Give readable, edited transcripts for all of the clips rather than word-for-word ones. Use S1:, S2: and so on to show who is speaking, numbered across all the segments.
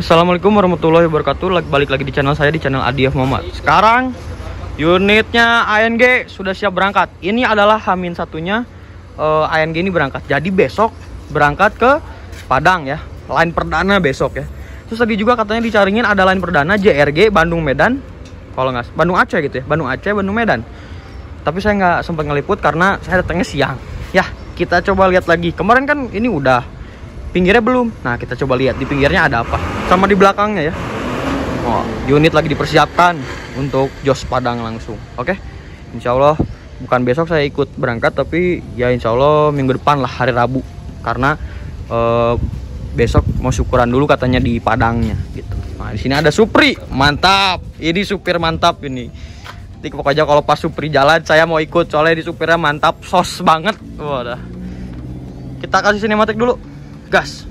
S1: Assalamualaikum warahmatullahi wabarakatuh. Balik lagi di channel saya, di channel Adief Muhammad. Sekarang unitnya ANG sudah siap berangkat. Ini adalah H-1 nya ANG ini berangkat. Jadi besok berangkat ke Padang ya. Line perdana besok ya. Terus tadi juga katanya dicariin ada line perdana JRG Bandung Medan. Kalau nggak Bandung Aceh gitu ya. Bandung Aceh Bandung Medan. Tapi saya nggak sempat ngeliput karena saya datangnya siang. Ya, kita coba lihat lagi. Kemarin kan ini udah, pinggirnya belum. Nah, kita coba lihat di pinggirnya ada apa. Sama di belakangnya ya. Oh, unit lagi dipersiapkan untuk Jos Padang langsung. Oke. Insya Allah bukan besok saya ikut berangkat, tapi ya insya Allah minggu depan lah, hari Rabu. Karena besok mau syukuran dulu katanya di Padangnya gitu. Nah, di sini ada Supri. Mantap. Ini supir mantap ini. Nanti pokoknya kalau pas Supri jalan saya mau ikut, soalnya di supirnya mantap, sos banget. Wadah. Kita kasih sinematik dulu. Gas.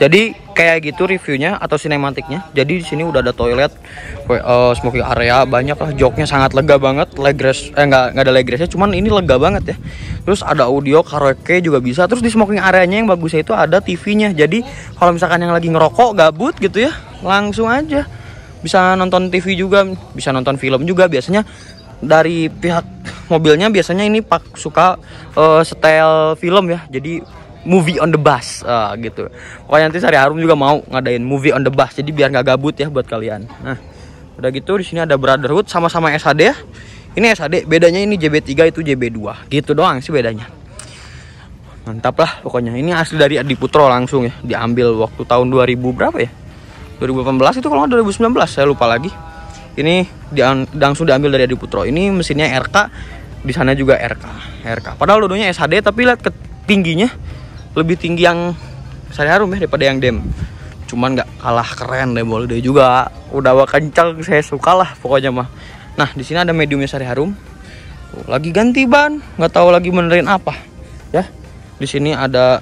S1: Jadi kayak gitu reviewnya atau sinematiknya. Jadi di sini udah ada toilet, smoking area, banyak lah, joknya sangat lega banget. Leg rest, nggak ada leg restnya, cuman ini lega banget ya. Terus ada audio karaoke juga bisa. Terus di smoking areanya yang bagusnya itu ada TV-nya. Jadi kalau misalkan yang lagi ngerokok gabut gitu ya, langsung aja bisa nonton TV juga, bisa nonton film juga. Biasanya dari pihak mobilnya biasanya ini suka setel film ya. Jadi movie on the bus gitu. Pokoknya nanti Sari Harum juga mau ngadain movie on the bus. Jadi biar nggak gabut ya buat kalian. Nah, udah gitu di sini ada Brotherhood sama-sama SHD ya. Ini SHD, bedanya ini JB3 itu JB2. Gitu doang sih bedanya. Mantap lah pokoknya. Ini asli dari Adi Putro langsung ya. Diambil waktu tahun 2000 berapa ya? 2018 itu kalau nggak 2019, saya lupa lagi. Ini langsung diambil dari Adi Putro. Ini mesinnya RK, di sana juga RK. Padahal dulunya SHD, tapi lihat tingginya lebih tinggi yang Sari Harum ya daripada yang Dem. Cuman nggak kalah keren deh, boleh deh juga. Udah kencang, saya suka lah pokoknya mah. Nah, di sini ada mediumnya Sari Harum. Lagi ganti ban, nggak tahu lagi benerin apa. Ya. Di sini ada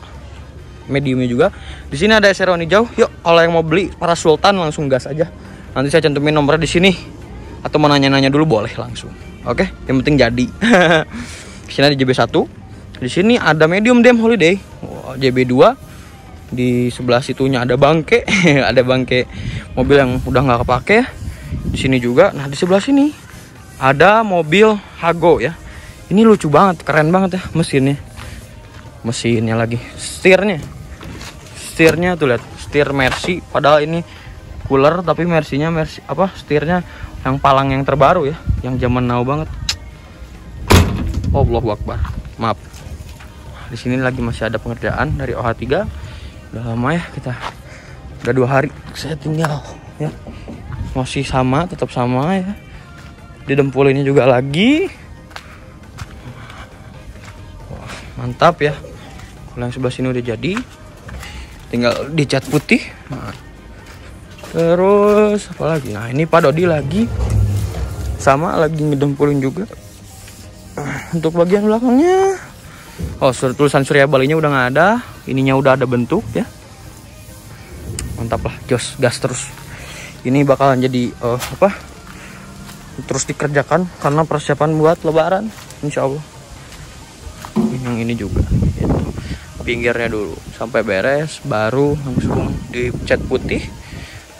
S1: mediumnya juga. Di sini ada Seron hijau. Yuk, kalau yang mau beli para Sultan langsung gas aja. Nanti saya cantumin nomornya di sini. Atau mau nanya-nanya dulu boleh langsung. Oke, yang penting jadi. Di sini ada JB1. Di sini ada medium Dem Holiday. JB2. Di sebelah situnya ada bangke. Ada bangke mobil yang udah nggak kepake ya. Di sini juga. Nah, di sebelah sini ada mobil Hago ya. Ini lucu banget, keren banget ya mesinnya. Mesinnya lagi, setirnya setirnya tuh lihat, setir Mercy, padahal ini cooler tapi Mercy-nya setirnya yang palang yang terbaru ya, yang zaman now banget. Allahu Akbar. Maaf. Di sini lagi masih ada pengerjaan dari OH3. Udah lama ya kita. Udah 2 hari saya tinggal ya. Masih sama, tetap sama ya. Didempulinnya juga lagi. Wah, mantap ya. Kalau yang sebelah sini udah jadi. Tinggal dicat putih. Nah. Terus apa lagi? Nah, ini Pak Dodi lagi sama lagi ngedempulin juga. Untuk bagian belakangnya, tulisan Surya Balinya udah nggak ada, ininya udah ada bentuk ya. Mantap lah, jos, gas terus. Ini bakalan jadi terus dikerjakan karena persiapan buat Lebaran, insya Allah. Yang ini juga, gitu. Pinggirnya dulu sampai beres, baru langsung dicat putih.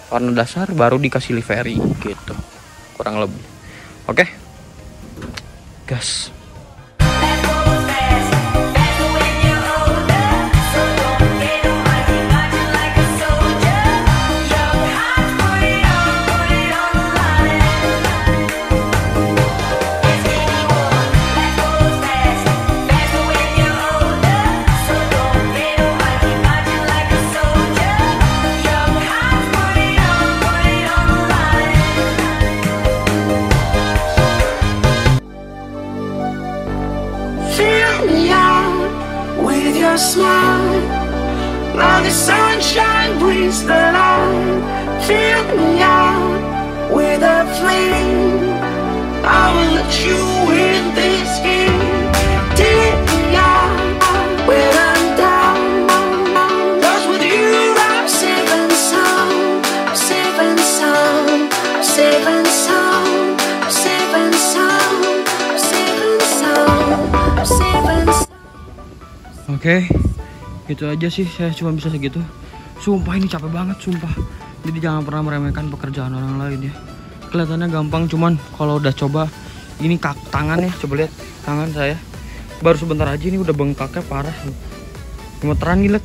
S1: Warna dasar baru dikasih livery gitu, kurang lebih. Oke, gas.
S2: Smile, now the sunshine brings the light. Fill me out with a flame. I will let you in this game. Take me out when I'm down. 'Cause with you I'm safe and sound. Safe and sound. Safe and sound. Safe and sound. Safe and sound. Safe and sound.
S1: Oke, itu aja sih, saya cuma bisa segitu. Sumpah ini capek banget, sumpah. Jadi jangan pernah meremehkan pekerjaan orang lain ya. Kelihatannya gampang, cuman kalau udah coba, ini tangan ya, coba lihat tangan saya. Baru sebentar aja ini udah bengkaknya parah. Gemeteran nih lihat.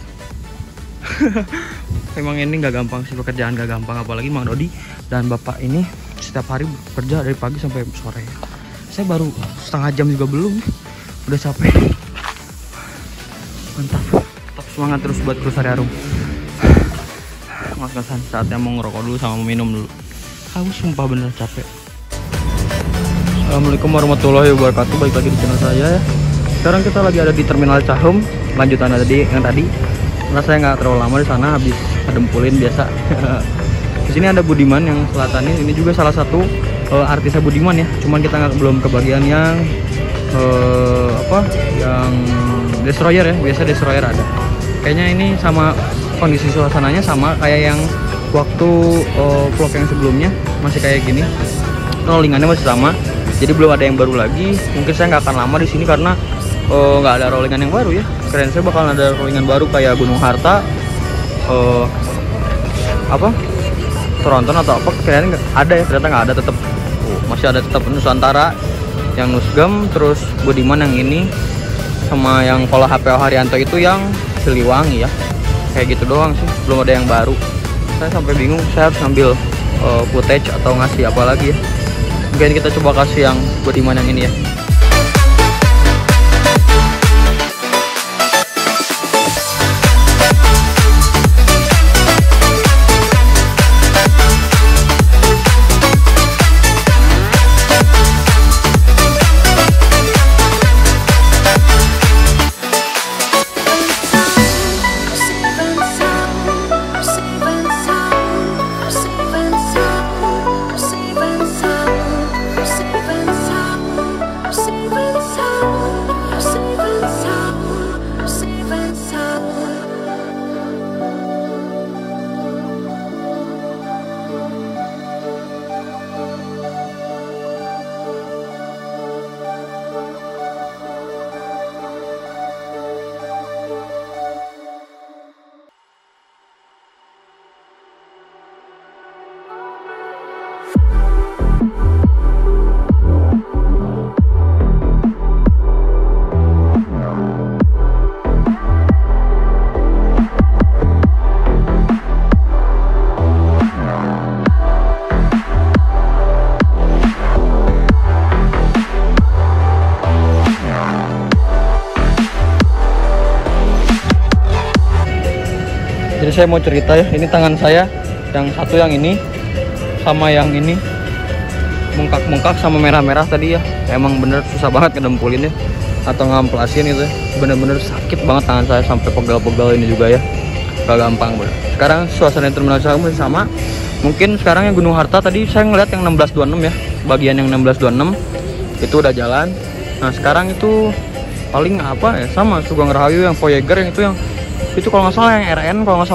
S1: Emang ini nggak gampang sih, pekerjaan nggak gampang, apalagi Mang Dodi dan Bapak ini setiap hari bekerja dari pagi sampai sore. Saya baru setengah jam juga belum, udah capek. Mantap, tetap semangat terus buat Kru Sari Harum. Ngos-ngosan, saatnya mau ngerokok dulu sama minum dulu. Haus, sumpah bener capek. Assalamualaikum warahmatullahi wabarakatuh. Balik lagi di channel saya ya. Sekarang kita lagi ada di Terminal Cahum. Lanjutan yang tadi. Karena saya nggak terlalu lama di sana, habis ngedempulin biasa. Di sini ada Budiman yang selatan ini juga salah satu artisnya Budiman ya. Cuman kita belum kebagian yang yang destroyer ya. Biasa destroyer ada. Kayaknya ini sama kondisi suasananya sama kayak yang waktu vlog yang sebelumnya, masih kayak gini. Rollingannya masih sama. Jadi belum ada yang baru lagi. Mungkin saya nggak akan lama di sini karena nggak ada rollingan yang baru ya. Keren, saya bakalan ada rollingan baru kayak Gunung Harta, Tronton atau apa. Kayaknya nggak ada ya, ternyata nggak ada, tetap masih ada tetap Nusantara yang Nusgem, terus Budiman yang ini, sama yang kalau HPO Haryanto itu yang Siliwangi ya. Kayak gitu doang sih, belum ada yang baru. Saya sampai bingung saya harus ngambil footage atau ngasih apa lagi ya. Mungkin kita coba kasih yang Budiman yang ini ya. Jadi saya mau cerita ya, ini tangan saya yang satu yang ini sama yang ini mengkak-mengkak sama merah-merah tadi ya. Emang bener susah banget ngedempulin ya atau ngamplasin itu ya. Bener-bener sakit banget tangan saya sampai pegal-pegal ini juga ya. Gak gampang bener. Sekarang suasana terminal saya masih sama. Mungkin sekarang yang Gunung Harta tadi saya ngeliat yang 1626 ya. Bagian yang 1626 itu udah jalan. Nah sekarang itu paling apa ya, sama Sugeng Rahayu yang Voyager yang itu kalau nggak salah yang RN, kalau nggak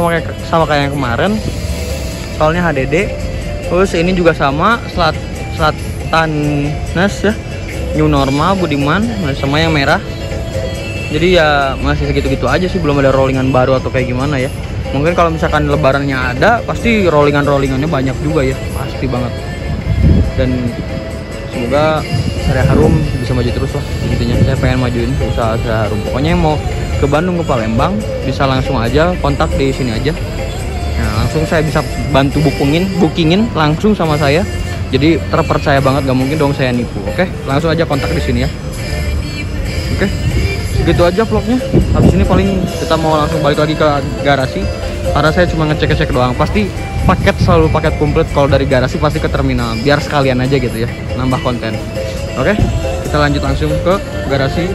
S1: sama kayak yang kemarin soalnya HDD. Terus ini juga sama Selatanas ya, New Normal Budiman sama yang merah. Jadi ya masih segitu-gitu aja sih, belum ada rollingan baru atau kayak gimana ya. Mungkin kalau misalkan lebarannya ada, pasti rollingannya banyak juga ya, pasti banget. Dan semoga Sarea Harum bisa maju terus lah, intinya saya pengen majuin usaha Sarea Harum. Pokoknya yang mau ke Bandung, ke Palembang bisa langsung aja kontak di sini aja. Nah langsung saya bisa bantu bookingin langsung sama saya. Jadi terpercaya banget, gak mungkin dong saya nipu. Oke, langsung aja kontak di sini ya. Oke, segitu aja vlognya. Habis ini paling kita mau langsung balik lagi ke garasi. Karena saya cuma ngecek doang. Pasti selalu paket komplit kalau dari garasi pasti ke terminal. Biar sekalian aja gitu ya, nambah konten. Oke, kita lanjut langsung ke garasi.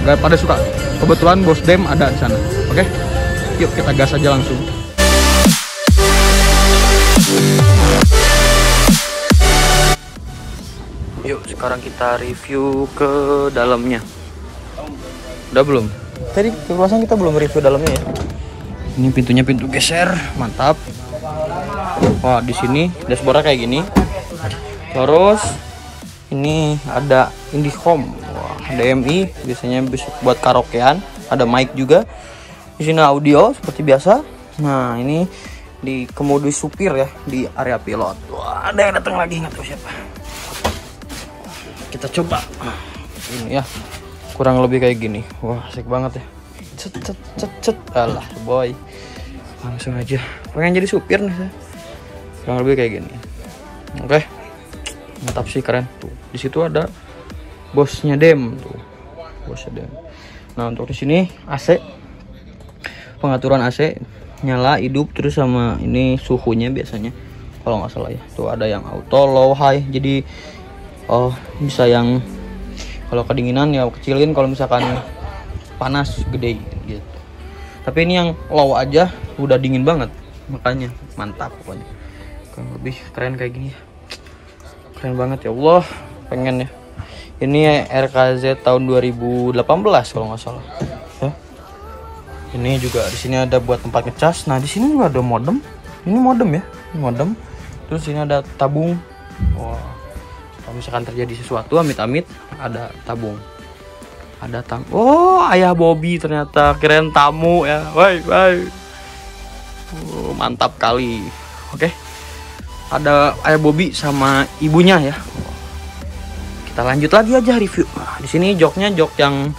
S1: Gak pada suka. Kebetulan bos Dem ada di sana. Oke, yuk kita gas aja langsung. Yuk sekarang kita review ke dalamnya. Udah belum? Tadi kebetulan kita belum review dalamnya ya. Ini pintunya pintu geser, mantap. Wah di sini dashboardnya kayak gini. Terus ini ada IndiHome. HDMI biasanya bisa buat karaokean, ada mic juga. Di sini audio seperti biasa. Nah, ini di kemudi supir ya, di area pilot. Wah, ada yang datang lagi, nggak tahu siapa. Kita coba. Ini ya. Kurang lebih kayak gini. Wah, asik banget ya. Cet. Alah, boy. Langsung aja. Pengen jadi supir nih saya. Kurang lebih kayak gini. Oke. Mantap sih, keren. Tuh, di situ ada bosnya Dem tuh, bosnya Dem. Nah untuk di sini AC, pengaturan AC nyala hidup, terus sama ini suhunya biasanya kalau nggak salah ya. Tuh ada yang auto, low, high. Jadi bisa yang kalau kedinginan ya kecilin, kalau misalkan panas gede gitu. Tapi ini yang low aja udah dingin banget, makanya mantap pokoknya. Kurang lebih keren kayak gini. Keren banget ya Allah, pengen ya. Ini RKZ tahun 2018 kalau nggak salah. Ya. Ini juga di sini ada buat tempat ngecas. Nah di sini juga ada modem. Ini modem ya, ini modem. Terus ini ada tabung. Wah, kalau misalkan terjadi sesuatu amit-amit ada tabung. Ada tamu. Oh, ayah Bobby ternyata, keren tamu ya. Woi. Mantap kali. Oke. Ada ayah Bobby sama ibunya ya. Kita lanjut lagi aja review. Nah, di sini joknya jok yang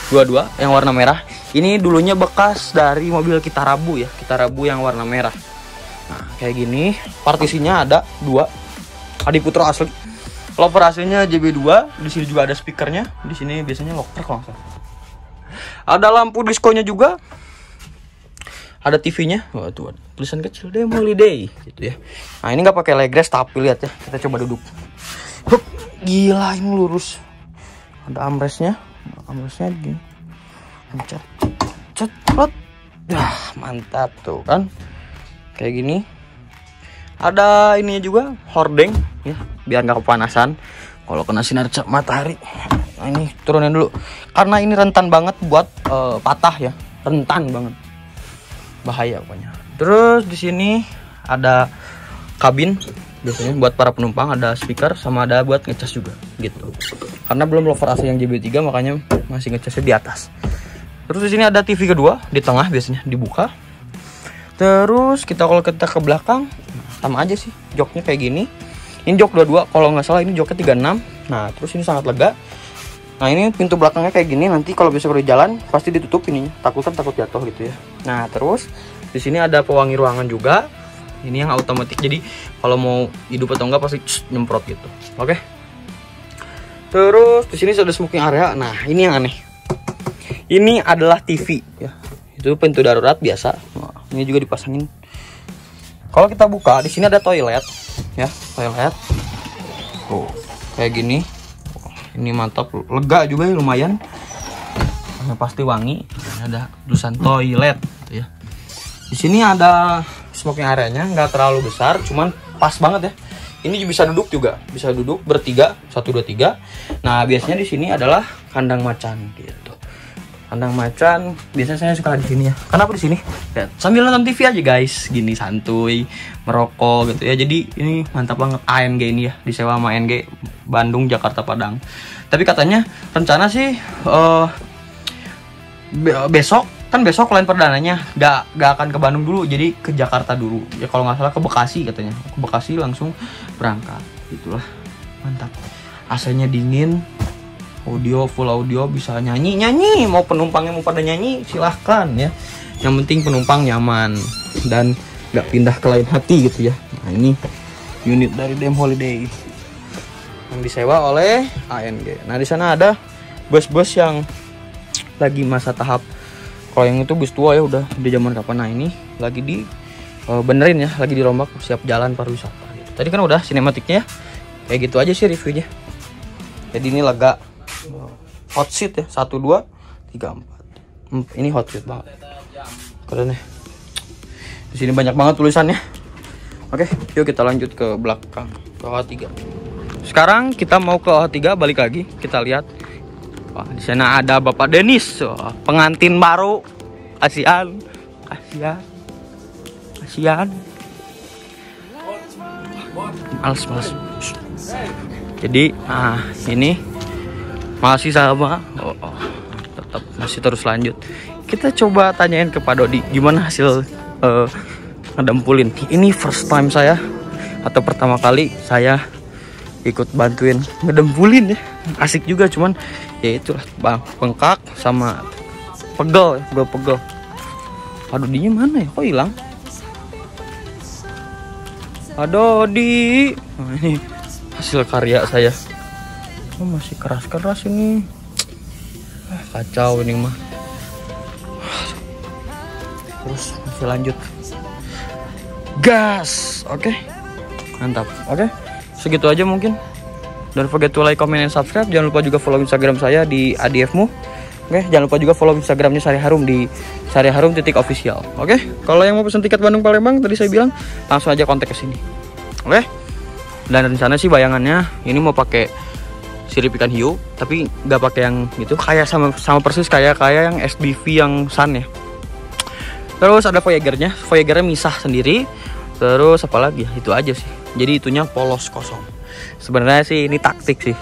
S1: 22 yang warna merah. Ini dulunya bekas dari mobil Kitarabu ya, Kitarabu yang warna merah. Nah, kayak gini. Partisinya ada 2. Adiputro asli. Loper AC-nya JB2. Di sini juga ada speakernya. Di sini biasanya locker kalau nggak salah. Ada lampu diskonya juga. Ada TV-nya. Wah, tuh ada tulisan kecil Dem Holiday gitu ya. Nah, ini nggak pakai leg rest tapi lihat ya. Kita coba duduk. Hup. Gila ini lurus. Ada armrestnya gini. Cet. Mantap tuh kan. Kayak gini. Ada ininya juga, hordeng ya, biar nggak kepanasan kalau kena sinar matahari. Nah, ini turunin dulu. Karena ini rentan banget buat patah ya. Rentan banget. Bahaya pokoknya. Terus di sini ada kabin. Biasanya buat para penumpang ada speaker sama ada buat ngecas juga gitu. Karena belum lover AC yang JB3 makanya masih ngecasnya di atas. Terus di sini ada TV kedua di tengah biasanya dibuka. Terus kalau kita ke belakang sama aja sih joknya kayak gini. Ini jok 22 kalau nggak salah, ini joknya 36. Nah terus ini sangat lega. Nah ini pintu belakangnya kayak gini, nanti kalau bisa di jalan pasti ditutup ininya. Takut jatuh gitu ya. Nah terus di sini ada pewangi ruangan juga. Ini yang otomatis, jadi kalau mau hidup atau enggak pasti nyemprot gitu. Oke. Terus di sini ada smoking area. Nah, ini yang aneh. Ini adalah TV ya. Itu pintu darurat biasa. Nah, ini juga dipasangin. Kalau kita buka di sini ada toilet ya, toilet. Oh, kayak gini. Ini mantap, lega juga ya, lumayan. Pasti wangi. Ada tulisan toilet gitu ya. Di sini ada smoking area-nya, nggak terlalu besar, cuman pas banget ya. Ini bisa duduk juga, bisa duduk bertiga, 1 2 3. Nah, biasanya di sini adalah kandang macan gitu. Kandang macan, biasanya saya suka di sini ya. Kenapa di sini? Ya, sambil nonton TV aja guys, gini santuy, merokok gitu ya. Jadi ini mantap banget ANG ini ya, disewa sama ANG Bandung, Jakarta, Padang. Tapi katanya rencana sih besok lain perdananya nggak akan ke Bandung dulu, jadi ke Jakarta dulu ya, kalau nggak salah ke Bekasi katanya, ke Bekasi langsung berangkat. Itulah mantap, AC-nya dingin, audio full audio, bisa nyanyi, mau penumpangnya mau pada nyanyi silahkan ya, yang penting penumpang nyaman dan nggak pindah ke lain hati gitu ya. Nah, ini unit dari Dem Holiday yang disewa oleh ANG. Nah, di sana ada bus-bus yang lagi masa tahap, kalau yang itu bus tua ya udah di zaman kapan. Nah, ini lagi di benerin ya, lagi dirombak, siap jalan pariwisata gitu. Tadi kan udah sinematiknya ya, kayak gitu aja sih reviewnya. Jadi ini lega, hot seat ya, 1 2 3 4. Ini hot seat banget, keren ya. Di sini banyak banget tulisannya. Oke, yuk kita lanjut ke belakang, ke OH3. Sekarang kita mau ke OH3, balik lagi kita lihat. Wah, di sana ada Bapak Denis, pengantin baru. Kasihan. Males. Jadi, ini masih sama. Tetap masih terus lanjut. Kita coba tanyain ke Pak Dodi gimana hasil ngedempulin. Ini first time saya, atau pertama kali saya ikut bantuin ngedempulin ya. Asik juga, cuman ya itulah bengkak sama pegel. Pak Dodinya mana ya, kok hilang? Pak Dodi. Nah, ini hasil karya saya. Oh, masih keras ini. Kacau ini mah. Terus masih lanjut. Gas. Oke. Mantap. Oke. Segitu aja mungkin. Don't forget to like, comment, and subscribe. Jangan lupa juga follow Instagram saya di ADFmu. Oke, jangan lupa juga follow Instagramnya Sari Harum di sariharum.official. Oke, kalau yang mau pesen tiket Bandung Palembang tadi saya bilang langsung aja kontak ke sini. Oke. Dan rencana sih bayangannya ini mau pakai sirip ikan hiu, tapi nggak pakai yang gitu, kayak sama persis kayak yang SDV yang Sun ya. Terus ada Voyagernya misah sendiri. Terus apa lagi? Itu aja sih. Jadi itunya polos kosong. Sebenarnya sih ini taktik sih,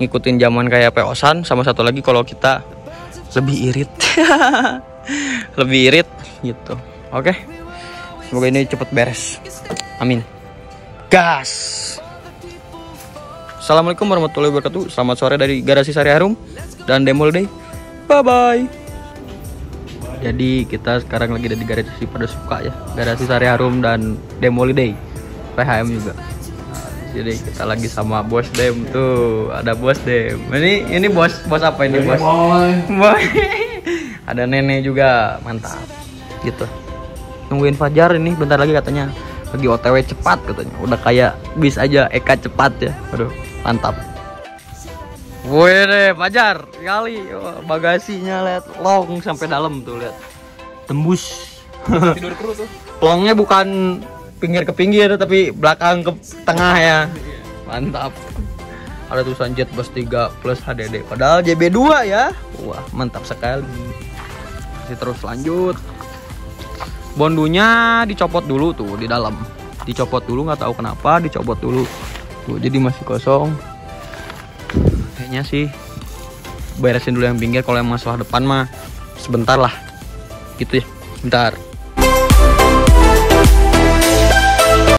S1: ngikutin zaman kayak PO-san. Sama satu lagi kalau kita lebih irit gitu. Oke, semoga ini cepet beres, amin. Gas. Assalamualaikum warahmatullahi wabarakatuh. Selamat sore dari Garasi Sari Harum dan Dem Holiday. Bye bye. Jadi kita sekarang lagi ada di garasi pada suka ya, Garasi Sari Harum dan Dem Holiday, PHM juga. Jadi kita lagi sama Bos Dem tuh, ada Bos Dem. Ini bos apa ini bos? Boy. Ada nenek juga, mantap. Gitu. Nungguin Fajar ini bentar lagi katanya lagi OTW cepat katanya. Udah kayak bis aja Eka cepat ya. Aduh, mantap. Wih deh, Fajar kali bagasinya lihat long sampai dalam tuh, lihat. Tembus.
S3: Tidur kru tuh.
S1: Longnya bukan pinggir ke pinggir tapi belakang ke tengah ya. Mantap. Ada tulisan Jet Bus 3 plus HDD padahal JB2 ya. Wah, mantap sekali. Masih terus lanjut. Bondunya dicopot dulu tuh di dalam. Dicopot dulu, nggak tahu kenapa dicopot dulu. Tuh, jadi masih kosong. Kayaknya sih beresin dulu yang pinggir, kalau yang masalah depan mah sebentar lah. Gitu ya. Bentar.